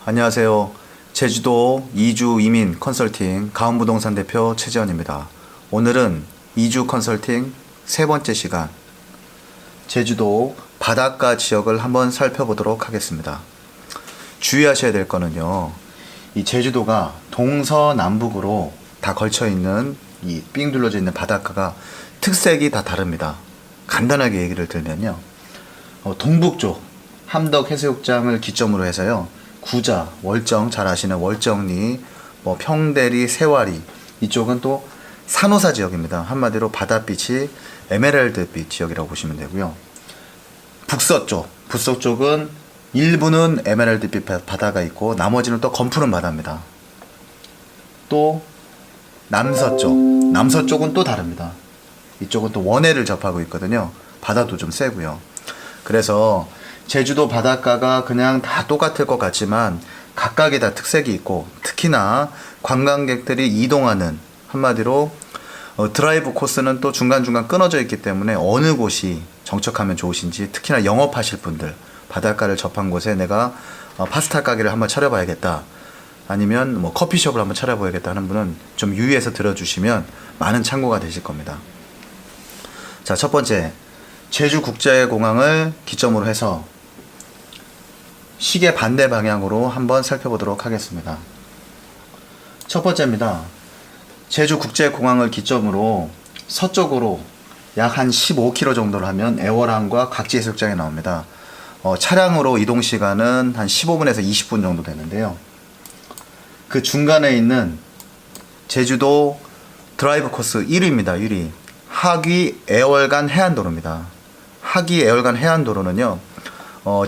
안녕하세요. 제주도 이주 이민 컨설팅 가온부동산 대표 최재원입니다. 오늘은 이주 컨설팅 세 번째 시간, 제주도 바닷가 지역을 한번 살펴보도록 하겠습니다. 주의하셔야 될 거는요, 이 제주도가 동서남북으로 다 걸쳐 있는 이 삥 둘러져 있는 바닷가가 특색이 다 다릅니다. 간단하게 얘기를 들면요, 동북쪽 함덕 해수욕장을 기점으로 해서요, 구자, 월정, 잘 아시는 월정리, 평대리, 세와리, 이쪽은 또 산호사 지역입니다. 한마디로 바닷빛이 에메랄드빛 지역이라고 보시면 되고요. 북서쪽은 일부는 에메랄드빛 바다가 있고 나머지는 또 검푸른 바다입니다. 또 남서쪽은 또 다릅니다. 이쪽은 또 원해를 접하고 있거든요. 바다도 좀 세고요. 그래서 제주도 바닷가가 그냥 다 똑같을 것 같지만 각각이 다 특색이 있고, 특히나 관광객들이 이동하는, 한마디로 드라이브 코스는 또 중간중간 끊어져 있기 때문에 어느 곳이 정착하면 좋으신지, 특히나 영업하실 분들, 바닷가를 접한 곳에 내가 파스타 가게를 한번 차려봐야겠다, 아니면 커피숍을 한번 차려봐야겠다 하는 분은 좀 유의해서 들어주시면 많은 참고가 되실 겁니다. 자, 첫 번째, 제주국제공항을 기점으로 해서 시계 반대 방향으로 한번 살펴보도록 하겠습니다. 첫 번째입니다. 제주국제공항을 기점으로 서쪽으로 약 한 15km 정도를 하면 애월항과 각지해수욕장이 나옵니다. 차량으로 이동 시간은 한 15분에서 20분 정도 되는데요. 그 중간에 있는 제주도 드라이브 코스 1위입니다. 1위. 하귀 애월간 해안도로입니다. 하귀 애월간 해안도로는요,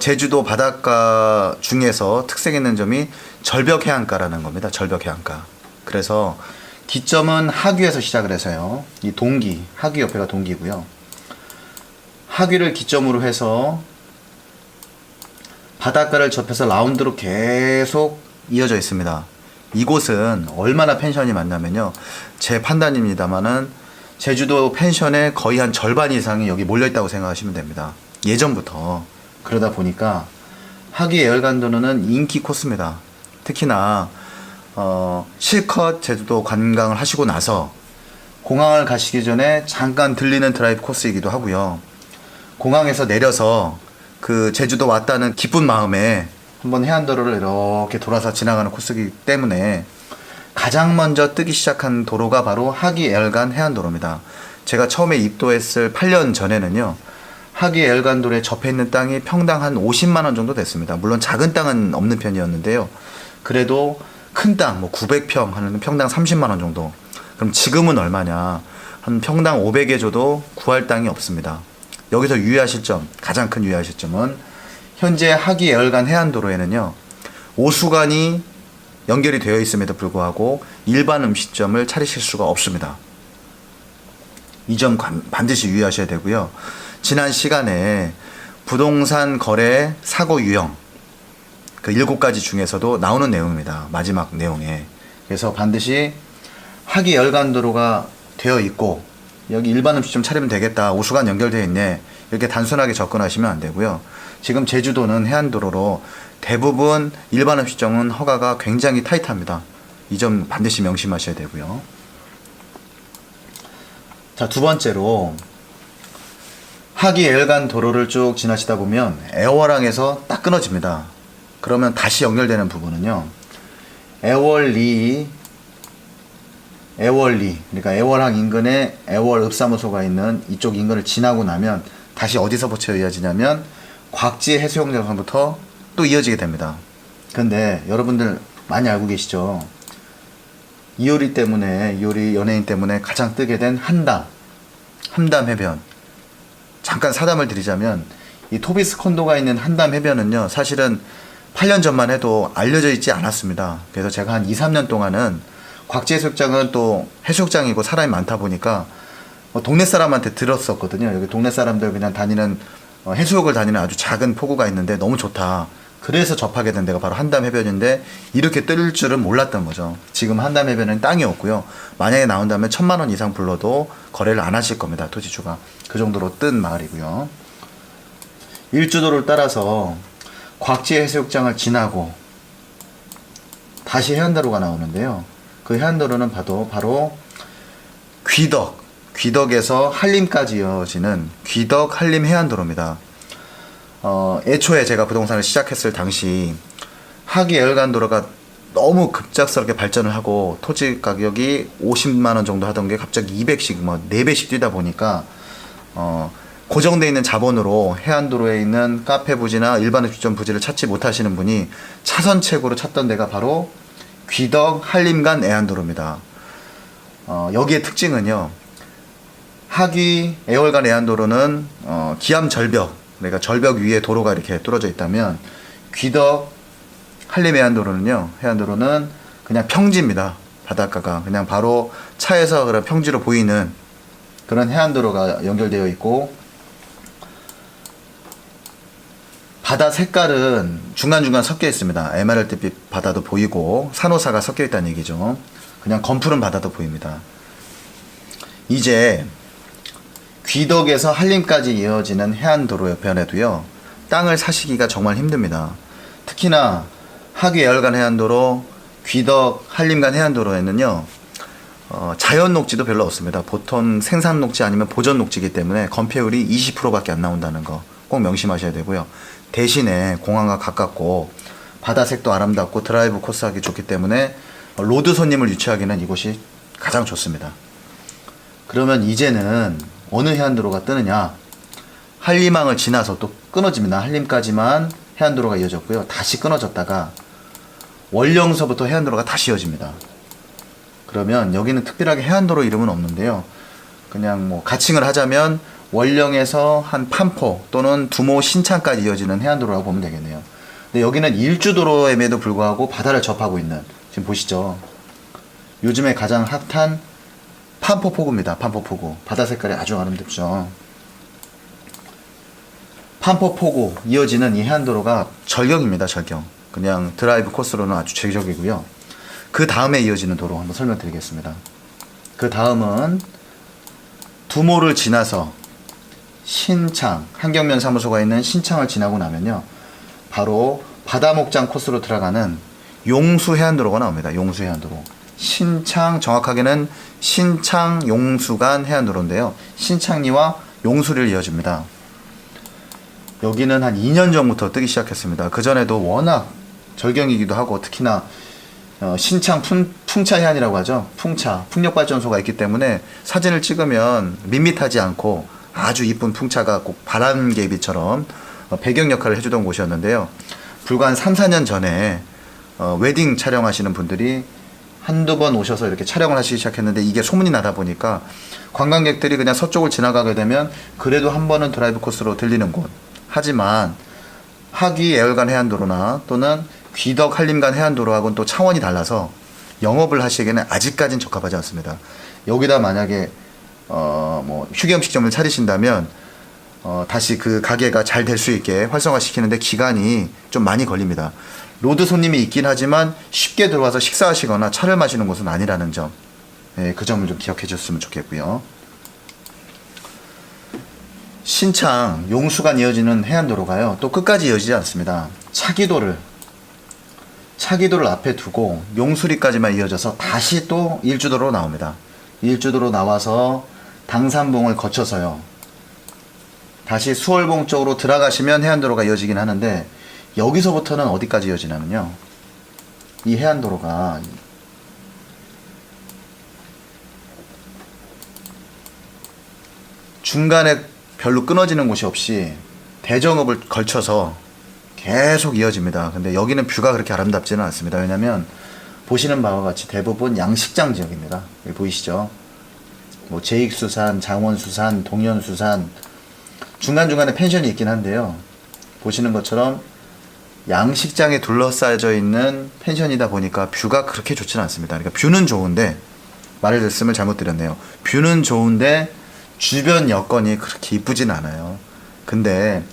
제주도 바닷가 중에서 특색 있는 점이 절벽 해안가라는 겁니다. 절벽 해안가. 그래서 기점은 하귀에서 시작을 해서요, 이 동기, 하귀 옆에가 동기고요. 하귀를 기점으로 해서 바닷가를 접해서 라운드로 계속 이어져 있습니다. 이곳은 얼마나 펜션이 많냐면요, 제 판단입니다만은 제주도 펜션의 거의 한 절반 이상이 여기 몰려있다고 생각하시면 됩니다. 예전부터. 그러다 보니까 하귀 애월간도로는 인기 코스입니다. 특히나 실컷 제주도 관광을 하시고 나서 공항을 가시기 전에 잠깐 들리는 드라이브 코스이기도 하고요. 공항에서 내려서 그 제주도 왔다는 기쁜 마음에 한번 해안도로를 이렇게 돌아서 지나가는 코스이기 때문에 가장 먼저 뜨기 시작한 도로가 바로 하귀 애월간 해안도로입니다. 제가 처음에 입도했을 8년 전에는요, 하귀 애월간도로에 접해 있는 땅이 평당 한 50만원 정도 됐습니다. 물론 작은 땅은 없는 편이었는데요, 그래도 큰 땅, 900평 하는 평당 30만원 정도. 그럼 지금은 얼마냐? 한 평당 500에 줘도 구할 땅이 없습니다. 여기서 유의하실 점, 가장 큰 유의하실 점은 현재 하귀 애월간 해안도로에는요, 오수관이 연결이 되어 있음에도 불구하고 일반 음식점을 차리실 수가 없습니다. 이 점 반드시 유의하셔야 되고요. 지난 시간에 부동산 거래 사고 유형, 그 7가지 중에서도 나오는 내용입니다. 마지막 내용에. 그래서 반드시 하귀 애월간도로가 되어 있고 여기 일반 음식점 차리면 되겠다, 오수관 연결되어 있네, 이렇게 단순하게 접근하시면 안 되고요. 지금 제주도는 해안도로로 대부분 일반 음식점은 허가가 굉장히 타이트합니다. 이 점 반드시 명심하셔야 되고요. 자, 두 번째로 하귀 애월간 도로를 쭉 지나시다 보면 애월항에서 딱 끊어집니다. 그러면 다시 연결되는 부분은요, 애월리, 그러니까 애월항 인근에 애월읍사무소가 있는 이쪽 인근을 지나고 나면 다시 어디서부터 이어지냐면 곽지 해수욕장부터 또 이어지게 됩니다. 근데 여러분들 많이 알고 계시죠? 이효리 연예인 때문에 가장 뜨게 된 함담 해변. 잠깐 사담을 드리자면, 이 토비스 콘도가 있는 함담 해변은요, 사실은 8년 전만 해도 알려져 있지 않았습니다. 그래서 제가 한 2, 3년 동안은 곽지 해수욕장은 또 해수욕장이고 사람이 많다 보니까 동네 사람한테 들었었거든요. 여기 동네 사람들 그냥 다니는, 해수욕을 다니는 아주 작은 포구가 있는데 너무 좋다. 그래서 접하게 된 데가 바로 함담 해변인데, 이렇게 뜰 줄은 몰랐던 거죠. 지금 함담 해변은 땅이 없고요, 만약에 나온다면 1000만원 이상 불러도 거래를 안 하실 겁니다. 토지주가. 그 정도로 뜬 마을이고요. 일주도를 따라서 곽지 해수욕장을 지나고 다시 해안도로가 나오는데요. 그 해안도로는 바로 귀덕에서 한림까지 이어지는 귀덕 한림 해안도로입니다. 애초에 제가 부동산을 시작했을 당시 하기 애월간도로가 너무 급작스럽게 발전을 하고 토지 가격이 50만원 정도 하던 게 갑자기 200씩 뭐 4배씩 뛰다 보니까 고정되어 있는 자본으로 해안도로에 있는 카페 부지나 일반 음식점 부지를 찾지 못하시는 분이 차선책으로 찾던 데가 바로 귀덕 한림간 애안도로입니다. 여기의 특징은요, 하기 애월간 애안도로는 기암 절벽, 그러니까 절벽 위에 도로가 이렇게 뚫어져 있다면 귀덕 한림 해안도로는 그냥 평지입니다. 바닷가가 그냥 바로 차에서 그런 평지로 보이는 그런 해안도로가 연결되어 있고, 바다 색깔은 중간중간 섞여 있습니다. 에메랄드빛 바다도 보이고 산호사가 섞여 있다는 얘기죠. 그냥 검푸른 바다도 보입니다. 이제 귀덕에서 한림까지 이어지는 해안도로 옆편에도요, 땅을 사시기가 정말 힘듭니다. 특히나 하기 애월간 해안도로, 귀덕 한림간 해안도로에는요, 자연 녹지도 별로 없습니다. 보통 생산 녹지 아니면 보전 녹지이기 때문에 건폐율이 20%밖에 안 나온다는 거 꼭 명심하셔야 되고요. 대신에 공항과 가깝고 바다색도 아름답고 드라이브 코스하기 좋기 때문에 로드 손님을 유치하기는 이곳이 가장 좋습니다. 그러면 이제는 어느 해안도로가 뜨느냐? 한림항을 지나서 또 끊어집니다. 한림까지만 해안도로가 이어졌고요. 다시 끊어졌다가 월령서부터 해안도로가 다시 이어집니다. 그러면 여기는 특별하게 해안도로 이름은 없는데요. 그냥 뭐 가칭을 하자면 월령에서 한 판포 또는 두모 신창까지 이어지는 해안도로라고 보면 되겠네요. 근데 여기는 일주도로임에도 불구하고 바다를 접하고 있는, 지금 보시죠. 요즘에 가장 핫한 판포포구입니다. 판포포구. 바다 색깔이 아주 아름답죠. 판포포구 이어지는 이 해안도로가 절경입니다. 절경. 그냥 드라이브 코스로는 아주 제격이고요. 그 다음에 이어지는 도로 한번 설명드리겠습니다. 그 다음은 두모를 지나서 신창, 한경면 사무소가 있는 신창을 지나고 나면요, 바로 바다목장 코스로 들어가는 용수 해안도로가 나옵니다. 용수 해안도로. 신창, 정확하게는 신창 용수간 해안도로인데요, 신창리와 용수를 이어줍니다. 여기는 한 2년 전부터 뜨기 시작했습니다. 그전에도 워낙 절경이기도 하고, 특히나 신창 풍차 해안이라고 하죠. 풍력발전소가 있기 때문에 사진을 찍으면 밋밋하지 않고 아주 이쁜 풍차가 꼭 바람개비처럼 배경 역할을 해주던 곳이었는데요. 불과 한 3, 4년 전에 웨딩 촬영하시는 분들이 한두 번 오셔서 이렇게 촬영을 하시기 시작했는데, 이게 소문이 나다 보니까 관광객들이 그냥 서쪽을 지나가게 되면 그래도 한 번은 드라이브 코스로 들리는 곳. 하지만 하기 애월간 해안도로나 또는 귀덕 한림간 해안도로하고는 또 차원이 달라서 영업을 하시기에는 아직까지는 적합하지 않습니다. 여기다 만약에 뭐 휴게 음식점을 차리신다면 다시 그 가게가 잘 될 수 있게 활성화시키는데 기간이 좀 많이 걸립니다. 로드 손님이 있긴 하지만 쉽게 들어와서 식사하시거나 차를 마시는 곳은 아니라는 점, 그 점을 좀 기억해 주셨으면 좋겠고요. 신창 용수간 이어지는 해안도로가요, 또 끝까지 이어지지 않습니다. 차기도를 앞에 두고 용수리까지만 이어져서 다시 또 일주도로 나옵니다. 일주도로 나와서 당산봉을 거쳐서요, 다시 수월봉 쪽으로 들어가시면 해안도로가 이어지긴 하는데, 여기서부터는 어디까지 이어지냐면요, 이 해안도로가 중간에 별로 끊어지는 곳이 없이 대정읍을 걸쳐서 계속 이어집니다. 근데 여기는 뷰가 그렇게 아름답지는 않습니다. 왜냐면 보시는 바와 같이 대부분 양식장 지역입니다. 여기 보이시죠? 뭐 제익수산, 장원수산, 동현수산, 중간중간에 펜션이 있긴 한데요, 보시는 것처럼 양식장에 둘러싸여져 있는 펜션이다 보니까 뷰가 그렇게 좋지는 않습니다. 그러니까 뷰는 좋은데, 말을 말씀을 잘못 드렸네요. 뷰는 좋은데 주변 여건이 그렇게 이쁘진 않아요. 근데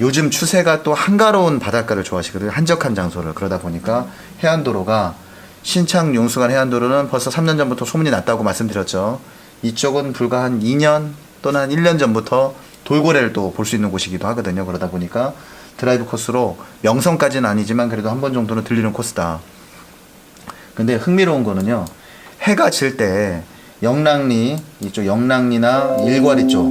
요즘 추세가 또 한가로운 바닷가를 좋아하시거든요. 한적한 장소를. 그러다 보니까 해안도로가, 신창 용수간 해안도로는 벌써 3년 전부터 소문이 났다고 말씀드렸죠. 이쪽은 불과 한 2년 또는 한 1년 전부터 돌고래를 또 볼 수 있는 곳이기도 하거든요. 그러다 보니까 드라이브 코스로 명성까지는 아니지만 그래도 한 번 정도는 들리는 코스다. 근데 흥미로운 거는요, 해가 질 때 영랑리, 이쪽 영랑리나 일과리 쪽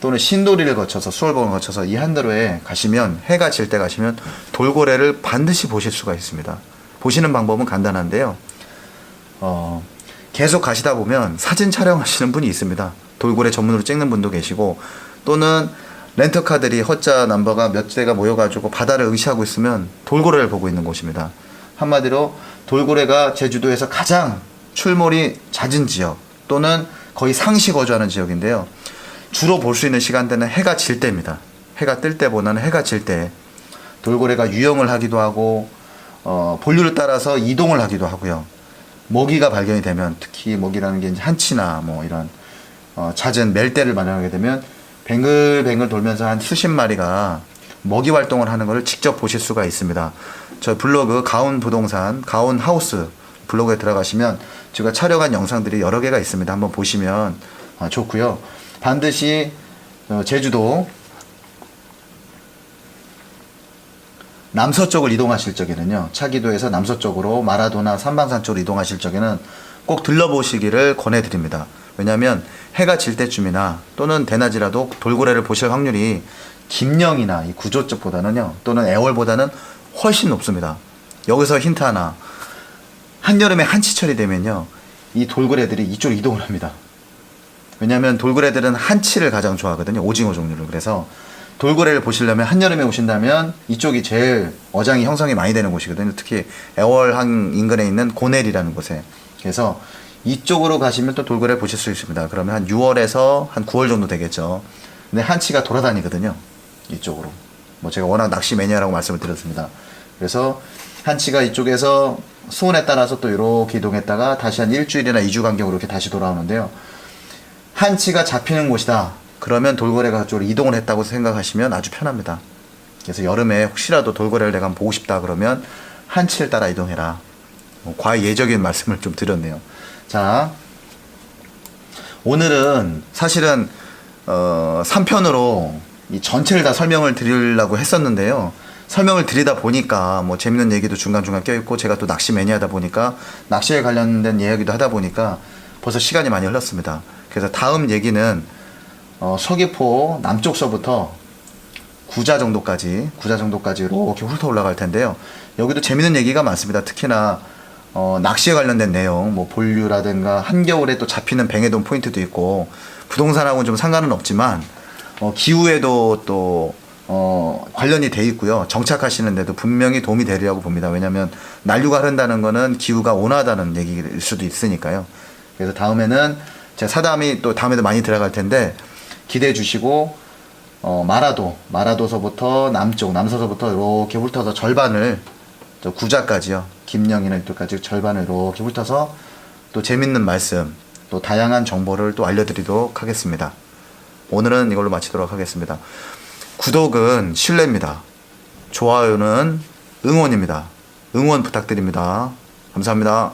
또는 신도리를 거쳐서 수월봉을 거쳐서 이 한도로에 가시면, 해가 질 때 가시면 돌고래를 반드시 보실 수가 있습니다. 보시는 방법은 간단한데요, 계속 가시다 보면 사진 촬영하시는 분이 있습니다. 돌고래 전문으로 찍는 분도 계시고, 또는 렌터카들이 허자 넘버가 몇 대가 모여가지고 바다를 응시하고 있으면 돌고래를 보고 있는 곳입니다. 한마디로 돌고래가 제주도에서 가장 출몰이 잦은 지역, 또는 거의 상시 거주하는 지역인데요, 주로 볼 수 있는 시간대는 해가 질 때입니다. 해가 뜰 때보다는 해가 질 때 돌고래가 유영을 하기도 하고, 본류를 따라서 이동을 하기도 하고요. 먹이가 발견이 되면, 특히 먹이라는 게 이제 한치나 뭐 이런 잦은 멜대를 마련하게 되면 뱅글뱅글 돌면서 한 수십 마리가 먹이 활동을 하는 것을 직접 보실 수가 있습니다. 저 블로그 가온부동산 가온하우스 블로그에 들어가시면 제가 촬영한 영상들이 여러 개가 있습니다. 한번 보시면 좋고요. 반드시 제주도 남서쪽을 이동하실 적에는요, 차기도에서 남서쪽으로 마라도나 삼방산 쪽으로 이동하실 적에는 꼭 들러보시기를 권해드립니다. 왜냐하면 해가 질 때쯤이나 또는 대낮이라도 돌고래를 보실 확률이 김영이나 이 구조 쪽보다는요, 또는 애월보다는 훨씬 높습니다. 여기서 힌트 하나, 한여름에 한치철이 되면요, 이 돌고래들이 이쪽으로 이동을 합니다. 왜냐하면 돌고래들은 한치를 가장 좋아하거든요, 오징어 종류를. 그래서 돌고래를 보시려면 한여름에 오신다면 이쪽이 제일 어장이 형성이 많이 되는 곳이거든요. 특히 애월항 인근에 있는 고넬이라는 곳에. 그래서 이쪽으로 가시면 또 돌고래를 보실 수 있습니다. 그러면 한 6월에서 한 9월 정도 되겠죠. 근데 한치가 돌아다니거든요, 이쪽으로. 뭐 제가 워낙 낚시 매니아라고 말씀을 드렸습니다. 그래서 한치가 이쪽에서 수온에 따라서 또 이렇게 이동했다가 다시 한 일주일이나 2주 간격으로 이렇게 다시 돌아오는데요, 한치가 잡히는 곳이다 그러면 돌고래가 그쪽으로 이동을 했다고 생각하시면 아주 편합니다. 그래서 여름에 혹시라도 돌고래를 내가 보고 싶다 그러면 한치를 따라 이동해라. 과예적인 말씀을 좀 드렸네요. 자, 오늘은 사실은 3편으로 이 전체를 다 설명을 드리려고 했었는데요, 설명을 드리다 보니까 뭐 재밌는 얘기도 중간중간 껴있고, 제가 또 낚시 매니아다 보니까 낚시에 관련된 이야기도 하다 보니까 벌써 시간이 많이 흘렀습니다. 그래서 다음 얘기는 서귀포 남쪽서부터 구자 정도까지 이렇게 훑어 올라갈 텐데요, 여기도 재밌는 얘기가 많습니다. 특히나 낚시에 관련된 내용, 뭐 본류라든가 한겨울에 또 잡히는 뱅에돈 포인트도 있고, 부동산하고는 좀 상관은 없지만 기후에도 또 관련이 돼 있고요, 정착하시는데도 분명히 도움이 되리라고 봅니다. 왜냐하면 난류가 흐른다는 거는 기후가 온화하다는 얘기일 수도 있으니까요. 그래서 다음에는 제 사담이 또 다음에도 많이 들어갈 텐데 기대해 주시고, 마라도서부터 남서서부터 이렇게 훑어서 절반을, 저 구자까지요, 김영이나 이쪽까지 절반을 이렇게 훑어서 또 재밌는 말씀, 또 다양한 정보를 또 알려드리도록 하겠습니다. 오늘은 이걸로 마치도록 하겠습니다. 구독은 신뢰입니다. 좋아요는 응원입니다. 응원 부탁드립니다. 감사합니다.